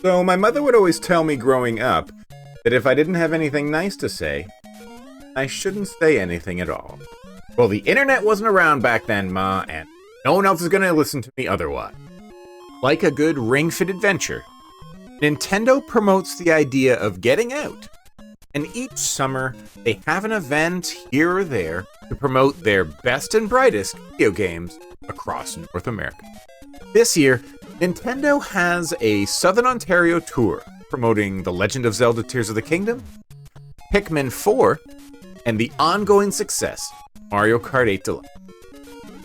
So my mother would always tell me growing up that if I didn't have anything nice to say, I shouldn't say anything at all. Well, the internet wasn't around back then, Ma, and no one else is gonna listen to me otherwise. Like a good Ring Fit adventure, Nintendo promotes the idea of getting out. And each summer, they have an event here or there to promote their best and brightest video games across North America. This year, Nintendo has a Southern Ontario tour promoting The Legend of Zelda Tears of the Kingdom, Pikmin 4, and the ongoing success, Mario Kart 8 Deluxe.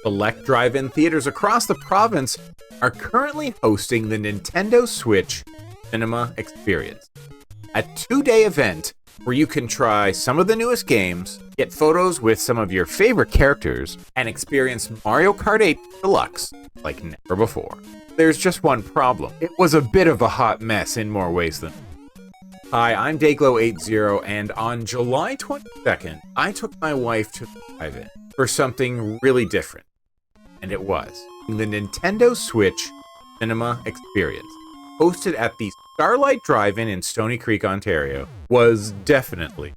Select drive-in theaters across the province are currently hosting the Nintendo Switch Cinema Experience, a 2-day event where you can try some of the newest games, get photos with some of your favorite characters, and experience Mario Kart 8 Deluxe like never before. There's just one problem. It was a bit of a hot mess in more ways than one. Hi, I'm dayglo.laughs, and on July 22nd, I took my wife to the drive-in for something really different. And it was the Nintendo Switch Cinema Experience, hosted at the Starlight Drive-In in Stony Creek, Ontario, was definitely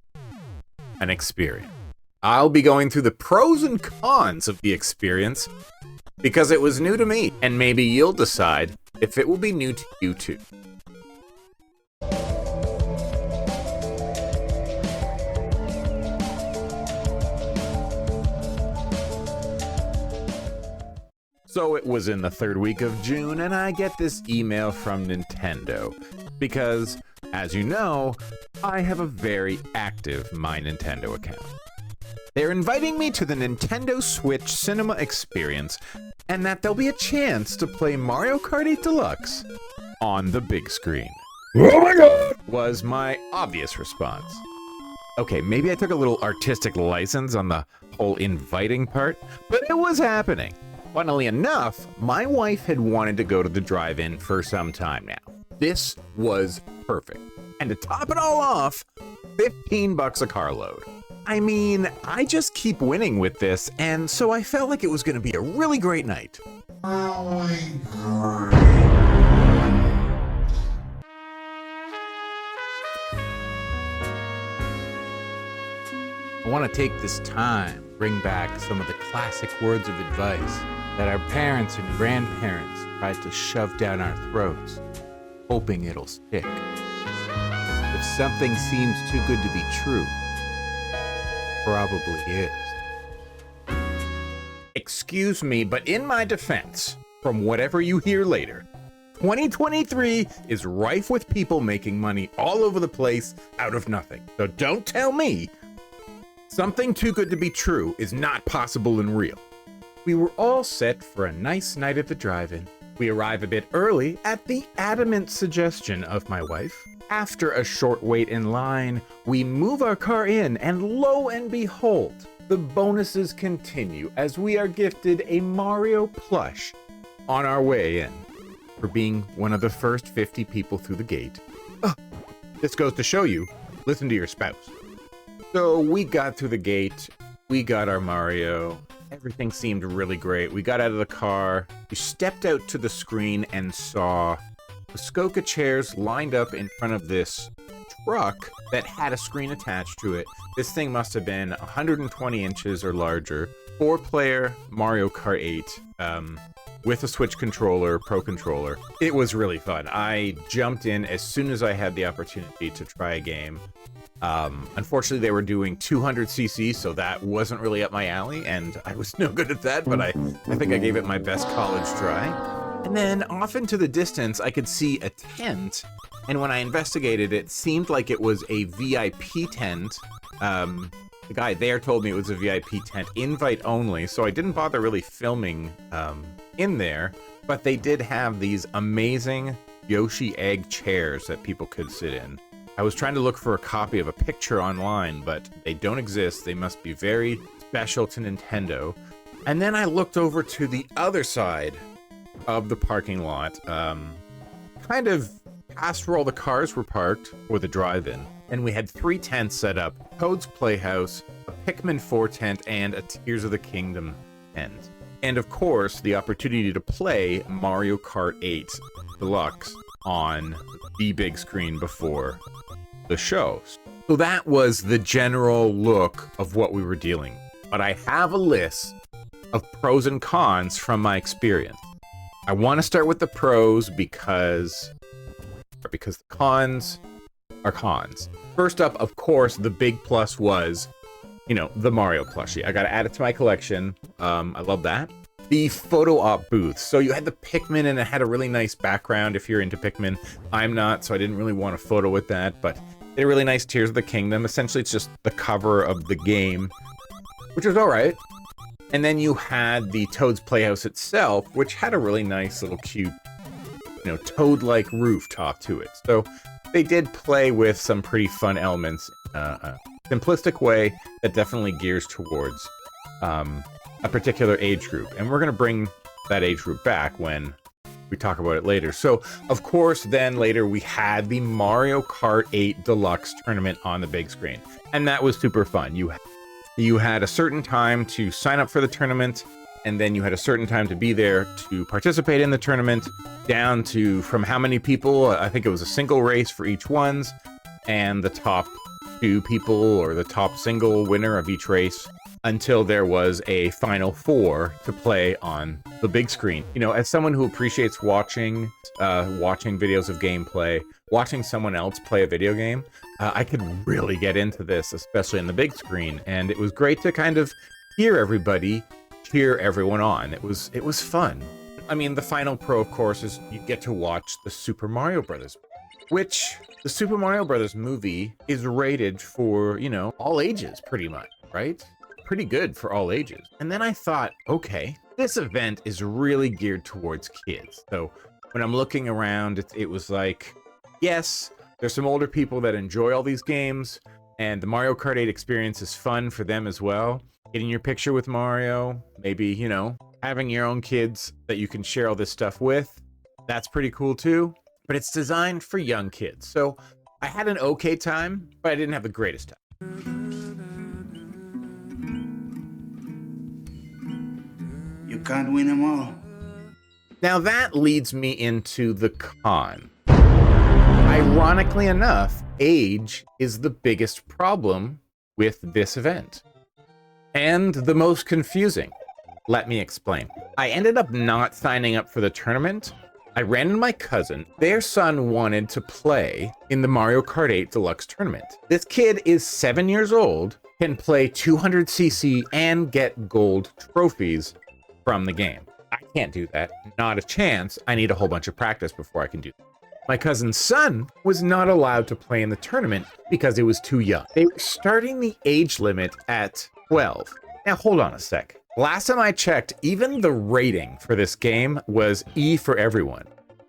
an experience. I'll be going through the pros and cons of the experience because it was new to me, and maybe you'll decide if it will be new to you too. So it was in the third week of June, and I get this email from Nintendo because, as you know, I have a very active My Nintendo account. They're inviting me to the Nintendo Switch Cinema Experience, and that there'll be a chance to play Mario Kart 8 Deluxe on the big screen. Oh my god! Was my obvious response. Okay, maybe I took a little artistic license on the whole inviting part, but it was happening. Funnily enough, my wife had wanted to go to the drive-in for some time now. This was perfect. And to top it all off, $15 a carload. I mean, I just keep winning with this, and so I felt like it was going to be a really great night. I want to take this time to bring back some of the classic words of advice that our parents and grandparents tried to shove down our throats, hoping it'll stick. If something seems too good to be true, probably is. Excuse me, but in my defense, from whatever you hear later, 2023 is rife with people making money all over the place out of nothing. So don't tell me something too good to be true is not possible and real. We were all set for a nice night at the drive-in. We arrive a bit early at the adamant suggestion of my wife. After a short wait in line, we move our car in, and lo and behold, the bonuses continue as we are gifted a Mario plush on our way in for being one of the first 50 people through the gate. This goes to show you, listen to your spouse. So we got through the gate, we got our Mario. Everything seemed really great. We got out of the car, we stepped out to the screen and saw the Skoka chairs lined up in front of this truck that had a screen attached to it. This thing must have been 120 inches or larger. 4-player Mario Kart 8 with a Switch controller, Pro controller. It was really fun. I jumped in as soon as I had the opportunity to try a game. Unfortunately, they were doing 200cc, so that wasn't really up my alley, and I was no good at that, but I think I gave it my best college try. And then off into the distance, I could see a tent, and when I investigated, it seemed like it was a VIP tent. The guy there told me it was a VIP tent, invite only, so I didn't bother really filming in there, but they did have these amazing Yoshi egg chairs that people could sit in. I was trying to look for a copy of a picture online, but they don't exist. They must be very special to Nintendo. And then I looked over to the other side of the parking lot, kind of past where all the cars were parked for the drive-in. And we had 3 tents set up: Toad's Playhouse, a Pikmin 4 tent, and a Tears of the Kingdom tent. And of course, the opportunity to play Mario Kart 8 Deluxe on the big screen before the shows. So that was the general look of what we were dealing with. But I have a list of pros and cons from my experience. I want to start with the pros because the cons are cons. First up, of course, the big plus was, you know, the Mario plushie. I got to add it to my collection. I love that. The photo op booth. So you had the Pikmin and it had a really nice background if you're into Pikmin. I'm not, so I didn't really want a photo with that, but they had a really nice Tears of the Kingdom. Essentially, it's just the cover of the game, which was all right. And then you had the Toad's Playhouse itself, which had a really nice little cute, you know, Toad-like rooftop to it. So they did play with some pretty fun elements in a simplistic way that definitely gears towards a particular age group. And we're going to bring that age group back when we talk about it later. So, of course, then later we had the Mario Kart 8 Deluxe tournament on the big screen. And that was super fun. You had a certain time to sign up for the tournament, and then you had a certain time to be there to participate in the tournament, down to from how many people. I think it was a single race for each ones, and the top 2 people or the top single winner of each race, until there was a final 4 to play on the big screen. You know, as someone who appreciates watching videos of gameplay, watching someone else play a video game, I could really get into this, especially on the big screen. And it was great to kind of hear everybody cheer everyone on. It was fun. I mean, the final pro, of course, is you get to watch the Super Mario Brothers, which the Super Mario Brothers movie is rated for, you know, all ages pretty much, right? Pretty good for all ages. And then I thought, okay, this event is really geared towards kids. So when I'm looking around, it was like, yes, there's some older people that enjoy all these games, and the Mario Kart 8 experience is fun for them as well. Getting your picture with Mario, maybe, you know, having your own kids that you can share all this stuff with, that's pretty cool too. But it's designed for young kids. So I had an okay time, but I didn't have the greatest time. You can't win them all. Now that leads me into the con. Ironically enough, age is the biggest problem with this event. And the most confusing. Let me explain. I ended up not signing up for the tournament. I ran into my cousin. Their son wanted to play in the Mario Kart 8 Deluxe tournament. This kid is 7 years old, can play 200cc and get gold trophies from the game. I can't do that. Not a chance. I need a whole bunch of practice before I can do that. My cousin's son was not allowed to play in the tournament because it was too young. They were starting the age limit at 12. Now, hold on a sec. Last time I checked, even the rating for this game was E for everyone.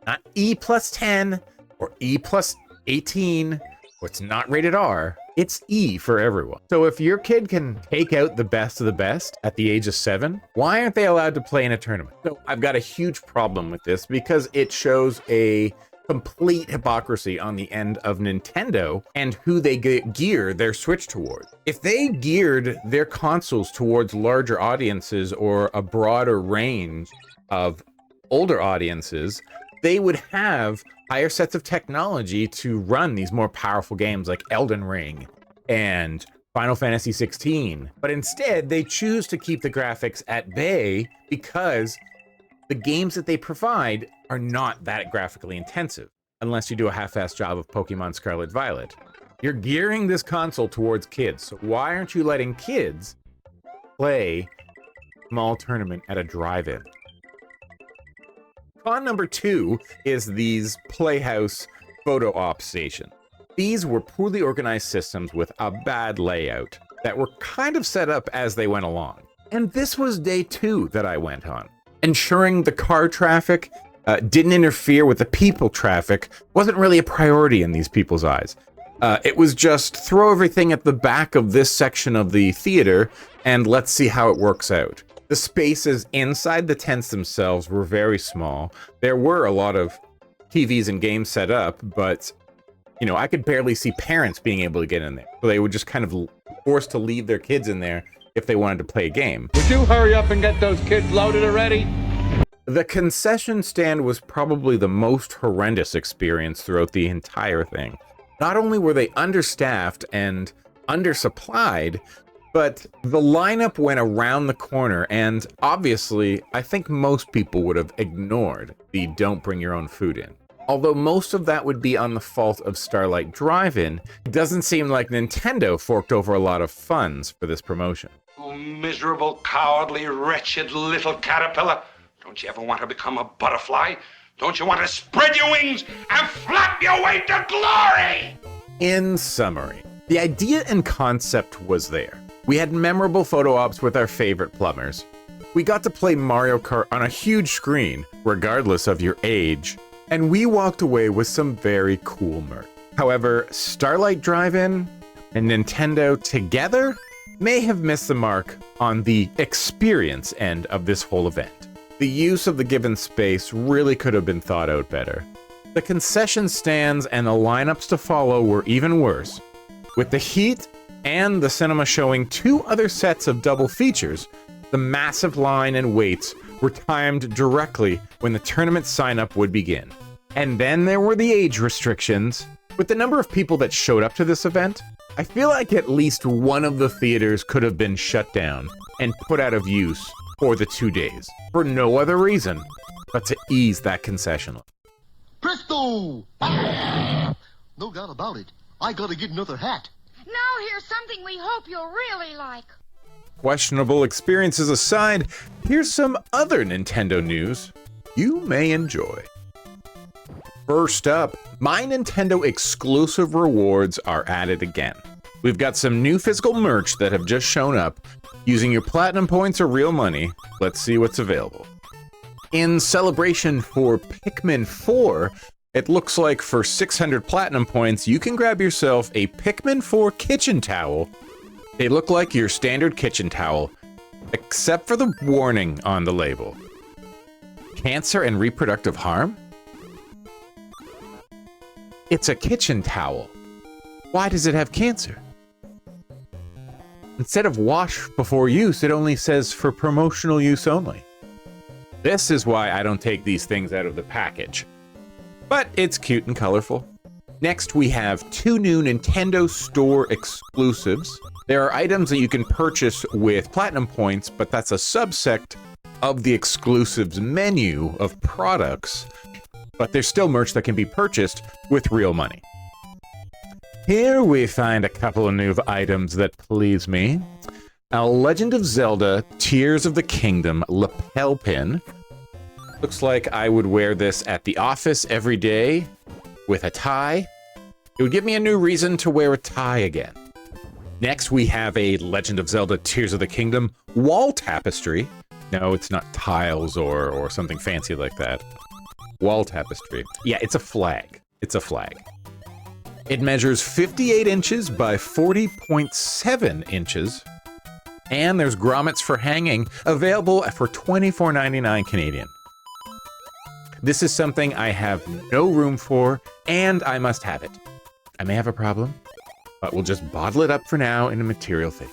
Not E plus 10 or E plus 18, or it's not rated R. It's E for everyone. So if your kid can take out the best of the best at the age of 7, why aren't they allowed to play in a tournament? So I've got a huge problem with this because it shows a complete hypocrisy on the end of Nintendo and who they gear their Switch towards. If they geared their consoles towards larger audiences or a broader range of older audiences, they would have higher sets of technology to run these more powerful games like Elden Ring and Final Fantasy 16. But instead, they choose to keep the graphics at bay because the games that they provide are not that graphically intensive, unless you do a half-assed job of Pokemon Scarlet Violet. You're gearing this console towards kids, so why aren't you letting kids play a small tournament at a drive-in? Con number 2 is these Playhouse photo op stations. These were poorly organized systems with a bad layout that were kind of set up as they went along. And this was day 2 that I went on. Ensuring the car traffic didn't interfere with the people traffic wasn't really a priority in these people's eyes. It was just throw everything at the back of this section of the theater and let's see how it works out. The spaces inside the tents themselves were very small. There were a lot of TVs and games set up, but you know, I could barely see parents being able to get in there. So they were just kind of forced to leave their kids in there if they wanted to play a game. Would you hurry up and get those kids loaded already? The concession stand was probably the most horrendous experience throughout the entire thing. Not only were they understaffed and undersupplied, but the lineup went around the corner, and obviously, I think most people would have ignored the don't bring your own food in. Although most of that would be on the fault of Starlight Drive-In, it doesn't seem like Nintendo forked over a lot of funds for this promotion. You miserable, cowardly, wretched little caterpillar. Don't you ever want to become a butterfly? Don't you want to spread your wings and flap your way to glory? In summary, the idea and concept was there. We had memorable photo ops with our favorite plumbers. We got to play Mario Kart on a huge screen, regardless of your age, and we walked away with some very cool merch. However, Starlight Drive-In and Nintendo together may have missed the mark on the experience end of this whole event. The use of the given space really could have been thought out better. The concession stands and the lineups to follow were even worse, with the heat and the cinema showing 2 other sets of double features. The massive line and waits were timed directly when the tournament sign-up would begin. And then there were the age restrictions. With the number of people that showed up to this event, I feel like at least one of the theaters could have been shut down and put out of use for the 2 days, for no other reason but to ease that concession line. Presto! No doubt about it. I gotta get another hat. Now here's something we hope you'll really like. Questionable experiences aside, here's some other Nintendo news you may enjoy. First up, My Nintendo exclusive rewards are added again. We've got some new physical merch that have just shown up. Using your platinum points or real money, let's see what's available. In celebration for Pikmin 4, it looks like for 600 platinum points, you can grab yourself a Pikmin 4 kitchen towel. They look like your standard kitchen towel, except for the warning on the label. Cancer and reproductive harm? It's a kitchen towel. Why does it have cancer? Instead of wash before use, it only says for promotional use only. This is why I don't take these things out of the package. But it's cute and colorful. Next, we have 2 new Nintendo Store exclusives. There are items that you can purchase with platinum points, but that's a subsect of the exclusives menu of products. But there's still merch that can be purchased with real money. Here we find a couple of new items that please me. A Legend of Zelda Tears of the Kingdom lapel pin. Looks like I would wear this at the office every day with a tie. It would give me a new reason to wear a tie again. Next, we have a Legend of Zelda Tears of the Kingdom wall tapestry. No, it's not tiles or something fancy like that. Wall tapestry. Yeah, it's a flag. It's a flag. It measures 58 inches by 40.7 inches. And there's grommets for hanging, available for $24.99 Canadian. This is something I have no room for, and I must have it. I may have a problem, but we'll just bottle it up for now in a material thing.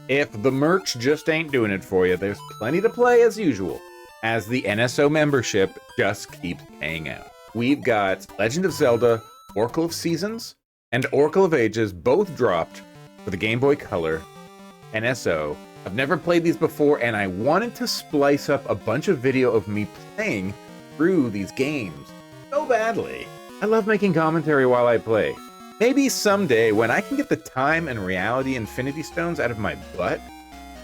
If the merch just ain't doing it for you, there's plenty to play as usual, as the NSO membership just keeps paying out. We've got Legend of Zelda, Oracle of Seasons, and Oracle of Ages both dropped for the Game Boy Color NSO. I've never played these before, and I wanted to splice up a bunch of video of me playing through these games so badly. I love making commentary while I play. Maybe someday, when I can get the time and reality Infinity Stones out of my butt,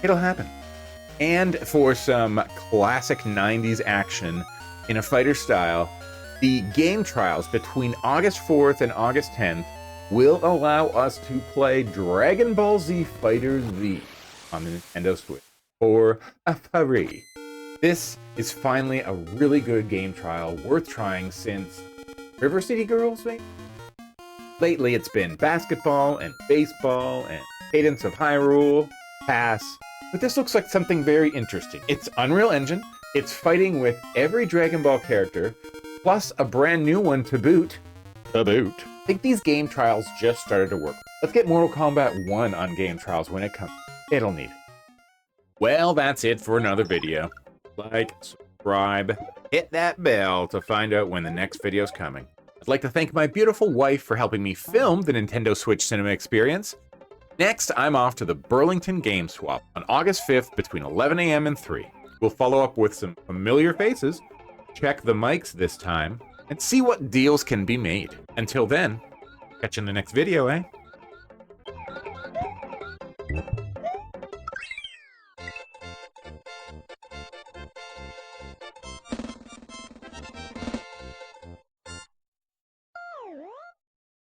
it'll happen. And for some classic 90s action in a fighter style, the game trials between August 4th and August 10th will allow us to play Dragon Ball Z Fighter Z on the Nintendo Switch for a free. This is finally a really good game trial worth trying since River City Girls, maybe? Lately it's been basketball and baseball and Cadence of Hyrule, pass. But this looks like something very interesting. It's Unreal Engine, it's fighting with every Dragon Ball character, plus a brand new one to boot. I think these game trials just started to work. Let's get Mortal Kombat 1 on game trials when it comes. It'll need it. Well, that's it for another video. Like, subscribe, hit that bell to find out when the next video's coming. I'd like to thank my beautiful wife for helping me film the Nintendo Switch Cinema Experience. Next, I'm off to the Burlington Game Swap on August 5th between 11 a.m. and 3. We'll follow up with some familiar faces, check the mics this time, and see what deals can be made. Until then, catch you in the next video, eh?